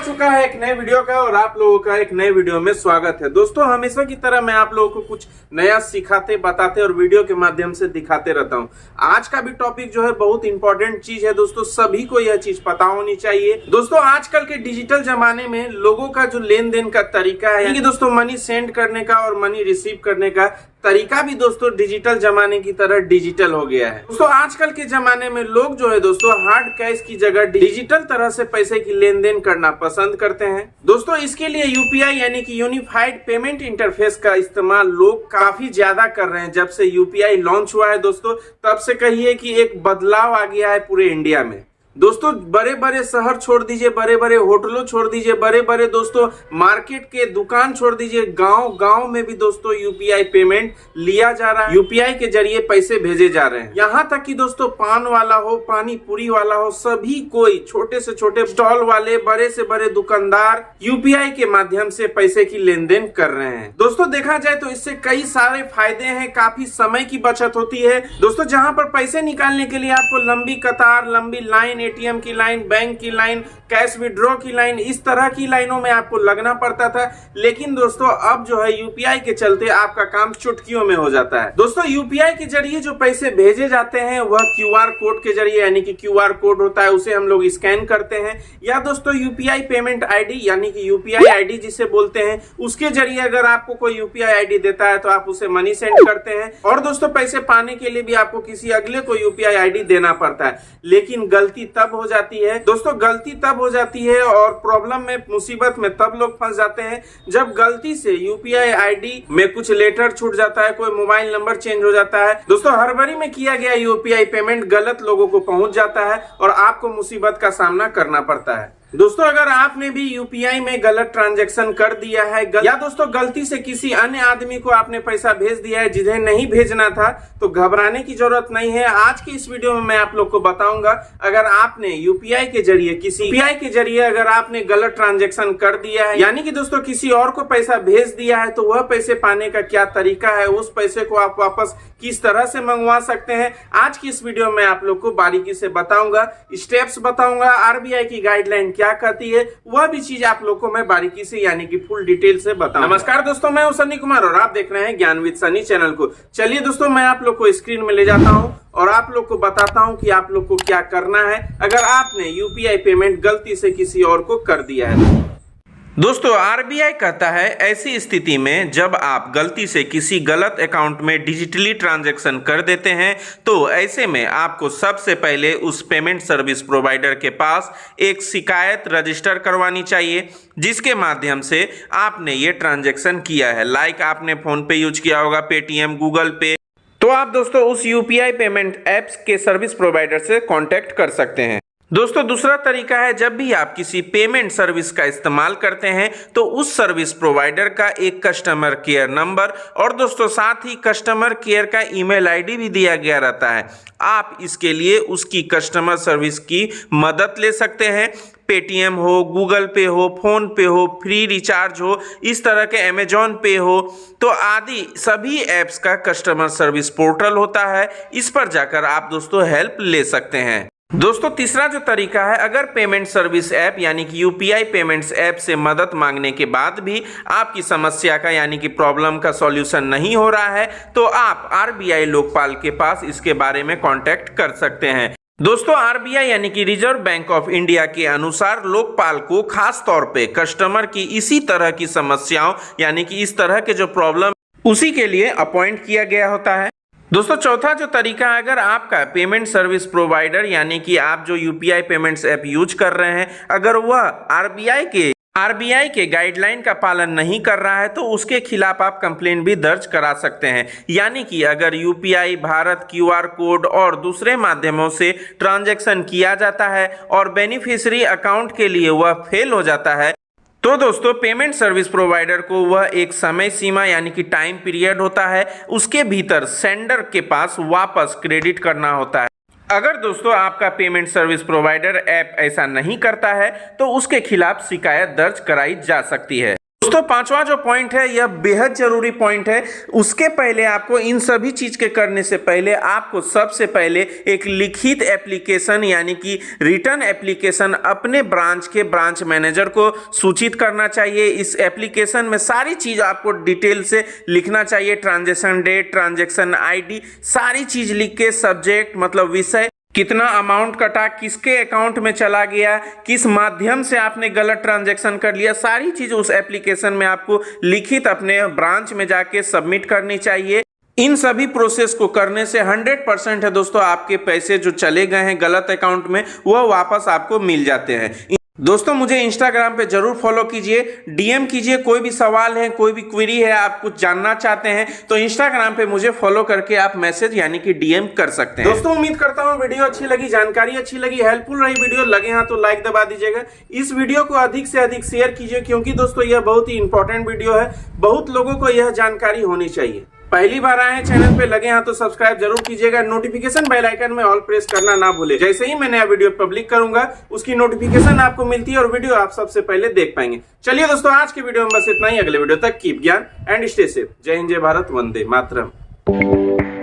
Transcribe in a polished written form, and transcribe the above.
चुका है एक नए वीडियो का और आप लोगों का एक नए वीडियो में स्वागत है। दोस्तों हमेशा की तरह मैं आप लोगों को कुछ नया सिखाते बताते और वीडियो के माध्यम से दिखाते रहता हूं। आज का भी टॉपिक जो है बहुत इंपॉर्टेंट चीज है दोस्तों, सभी को यह चीज पता होनी चाहिए। दोस्तों आजकल के डिजिटल जमाने में लोगों का जो लेन देन का तरीका है, यानी दोस्तों मनी सेंड करने का और मनी रिसीव करने का तरीका भी दोस्तों डिजिटल जमाने की तरह डिजिटल हो गया है। दोस्तों आजकल के जमाने में लोग जो है दोस्तों हार्ड कैश की जगह डिजिटल तरह से पैसे की लेन देन करना पसंद करते हैं। दोस्तों इसके लिए यूपीआई यानी कि यूनिफाइड पेमेंट इंटरफेस का इस्तेमाल लोग काफी ज्यादा कर रहे हैं। जब से यूपीआई लॉन्च हुआ है दोस्तों, तब से कहिए कि एक बदलाव आ गया है पूरे इंडिया में। दोस्तों बड़े बड़े शहर छोड़ दीजिए, बड़े बड़े होटलों छोड़ दीजिए, बड़े बड़े दोस्तों मार्केट के दुकान छोड़ दीजिए, गांव गांव में भी दोस्तों यूपीआई पेमेंट लिया जा रहा है। यूपीआई के जरिए पैसे भेजे जा रहे हैं। यहां तक कि दोस्तों पान वाला हो, पानी पूरी वाला हो, सभी कोई छोटे से छोटे स्टॉल वाले, बड़े से बड़े दुकानदार यूपीआई के माध्यम से पैसे की लेन देन कर रहे हैं। दोस्तों देखा जाए तो इससे कई सारे फायदे हैं, काफी समय की बचत होती है। दोस्तों जहां पर पैसे निकालने के लिए आपको लंबी कतार, लंबी लाइन, एटीएम की लाइन, बैंक की लाइन, कैश विड्रॉ की लाइन, इस तरह की लाइनों में आपको लगना पड़ता था, लेकिन दोस्तों अब जो है यूपीआई के चलते आपका काम चुटकियों में हो जाता है। दोस्तों यूपीआई के जरिए जो पैसे भेजे जाते हैं वह क्यूआर कोड के जरिए, यानी कि क्यूआर कोड होता है, उसे हम लोग स्कैन करते हैं, या दोस्तों यूपीआई पेमेंट आईडी यानी कि यूपीआई आईडी जिसे बोलते हैं, उसके जरिए अगर आपको कोई यूपीआई आईडी देता है तो आप उसे मनी सेंड करते हैं। और दोस्तों पैसे पाने के लिए भी आपको किसी अगले को यूपीआई आईडी देना पड़ता है। लेकिन गलती तब हो जाती है दोस्तों, गलती तब हो जाती है और प्रॉब्लम में, मुसीबत में तब लोग फंस जाते हैं जब गलती से यूपीआई आईडी में कुछ लेटर छूट जाता है, कोई मोबाइल नंबर चेंज हो जाता है। दोस्तों हड़बड़ी में किया गया यूपीआई पेमेंट गलत लोगों को पहुंच जाता है और आपको मुसीबत का सामना करना पड़ता है। दोस्तों अगर आपने भी यूपीआई में गलत ट्रांजैक्शन कर दिया है, या दोस्तों गलती से किसी अन्य आदमी को आपने पैसा भेज दिया है जिन्हें नहीं भेजना था, तो घबराने की जरूरत नहीं है। आज की इस वीडियो में मैं आप लोग को बताऊंगा, अगर आपने यूपीआई के जरिए अगर आपने गलत ट्रांजैक्शन कर दिया है, यानी कि दोस्तों किसी और को पैसा भेज दिया है, तो वह पैसे पाने का क्या तरीका है, उस पैसे को आप वापस किस तरह से मंगवा सकते हैं, आज की इस वीडियो में आप लोग को बारीकी से बताऊंगा, स्टेप्स बताऊंगा, आरबीआई की गाइडलाइन क्या कहती है, वह भी चीज आप लोग को मैं बारीकी से यानी कि फुल डिटेल से बताऊंगा। नमस्कार दोस्तों, मैं हूं सनी कुमार और आप देख रहे हैं ज्ञान विद सनी चैनल को। चलिए दोस्तों मैं आप लोग को स्क्रीन में ले जाता हूं और आप लोग को बताता हूं कि आप लोग को क्या करना है अगर आपने यूपीआई पेमेंट गलती से किसी और को कर दिया है। दोस्तों आरबीआई कहता है ऐसी स्थिति में जब आप गलती से किसी गलत अकाउंट में डिजिटली ट्रांजैक्शन कर देते हैं, तो ऐसे में आपको सबसे पहले उस पेमेंट सर्विस प्रोवाइडर के पास एक शिकायत रजिस्टर करवानी चाहिए, जिसके माध्यम से आपने ये ट्रांजैक्शन किया है। लाइक आपने फोन पे यूज किया होगा, पेटीएम, गूगल पे, तो आप दोस्तों उस यूपीआई पेमेंट एप्स के सर्विस प्रोवाइडर से कांटेक्ट कर सकते हैं। दोस्तों दूसरा तरीका है, जब भी आप किसी पेमेंट सर्विस का इस्तेमाल करते हैं तो उस सर्विस प्रोवाइडर का एक कस्टमर केयर नंबर और दोस्तों साथ ही कस्टमर केयर का ईमेल आईडी भी दिया गया रहता है। आप इसके लिए उसकी कस्टमर सर्विस की मदद ले सकते हैं। पेटीएम हो, गूगल पे हो, फोन पे हो, फ्री रिचार्ज हो, इस तरह के अमेजॉन पे हो, तो आदि सभी ऐप्स का कस्टमर सर्विस पोर्टल होता है। इस पर जाकर आप दोस्तों हेल्प ले सकते हैं। दोस्तों तीसरा जो तरीका है, अगर पेमेंट सर्विस ऐप यानी कि यूपीआई पेमेंट्स ऐप से मदद मांगने के बाद भी आपकी समस्या का यानी कि प्रॉब्लम का सॉल्यूशन नहीं हो रहा है, तो आप आरबीआई लोकपाल के पास इसके बारे में कांटेक्ट कर सकते हैं। दोस्तों आरबीआई यानी कि रिजर्व बैंक ऑफ इंडिया के अनुसार लोकपाल को खास तौर पे कस्टमर की इसी तरह की समस्याओं यानी कि इस तरह के जो प्रॉब्लम, उसी के लिए अपॉइंट किया गया होता है। दोस्तों चौथा जो तरीका है, अगर आपका पेमेंट सर्विस प्रोवाइडर यानी कि आप जो यूपीआई पेमेंट्स ऐप यूज कर रहे हैं, अगर वह आरबीआई के गाइडलाइन का पालन नहीं कर रहा है, तो उसके खिलाफ आप कंप्लेन भी दर्ज करा सकते हैं। यानी कि अगर यूपीआई, भारत क्यूआर कोड और दूसरे माध्यमों से ट्रांजैक्शन किया जाता है और बेनिफिशियरी अकाउंट के लिए वह फेल हो जाता है, तो दोस्तों पेमेंट सर्विस प्रोवाइडर को वह एक समय सीमा यानी कि टाइम पीरियड होता है, उसके भीतर सेंडर के पास वापस क्रेडिट करना होता है। अगर दोस्तों आपका पेमेंट सर्विस प्रोवाइडर ऐप ऐसा नहीं करता है, तो उसके खिलाफ शिकायत दर्ज कराई जा सकती है। दोस्तों पांचवा जो पॉइंट है यह बेहद जरूरी पॉइंट है। उसके पहले आपको इन सभी चीज के करने से पहले आपको सबसे पहले एक लिखित एप्लीकेशन यानी कि रिटर्न एप्लीकेशन अपने ब्रांच के ब्रांच मैनेजर को सूचित करना चाहिए। इस एप्लीकेशन में सारी चीज आपको डिटेल से लिखना चाहिए, ट्रांजैक्शन डेट, ट्रांजैक्शन आईडी, सारी चीज लिख के सब्जेक्ट मतलब विषय, कितना अमाउंट कटा, किसके अकाउंट में चला गया, किस माध्यम से आपने गलत ट्रांजैक्शन कर लिया, सारी चीज उस एप्लीकेशन में आपको लिखित अपने ब्रांच में जाके सबमिट करनी चाहिए। इन सभी प्रोसेस को करने से 100% है दोस्तों आपके पैसे जो चले गए हैं गलत अकाउंट में वह वापस आपको मिल जाते हैं। दोस्तों मुझे इंस्टाग्राम पे जरूर फॉलो कीजिए, डीएम कीजिए, कोई भी सवाल है, कोई भी क्वेरी है, आप कुछ जानना चाहते हैं तो इंस्टाग्राम पे मुझे फॉलो करके आप मैसेज यानी कि डीएम कर सकते हैं। दोस्तों उम्मीद करता हूं वीडियो अच्छी लगी, जानकारी अच्छी लगी, हेल्पफुल रही वीडियो, लगे हाँ तो लाइक दबा दीजिएगा। इस वीडियो को अधिक से अधिक शेयर कीजिए क्योंकि दोस्तों यह बहुत ही इंपॉर्टेंट वीडियो है, बहुत लोगों को यह जानकारी होनी चाहिए। पहली बार आए हैं चैनल पे, लगे हैं तो सब्सक्राइब जरूर कीजिएगा, नोटिफिकेशन बेल आइकन में ऑल प्रेस करना ना भूले। जैसे ही मैं नया वीडियो पब्लिक करूंगा उसकी नोटिफिकेशन आपको मिलती है और वीडियो आप सबसे पहले देख पाएंगे। चलिए दोस्तों आज की वीडियो में बस इतना ही, अगले वीडियो तक कीप ज्ञान एंड स्टे सेफ। जय हिंद, जय भारत, वंदे मातरम।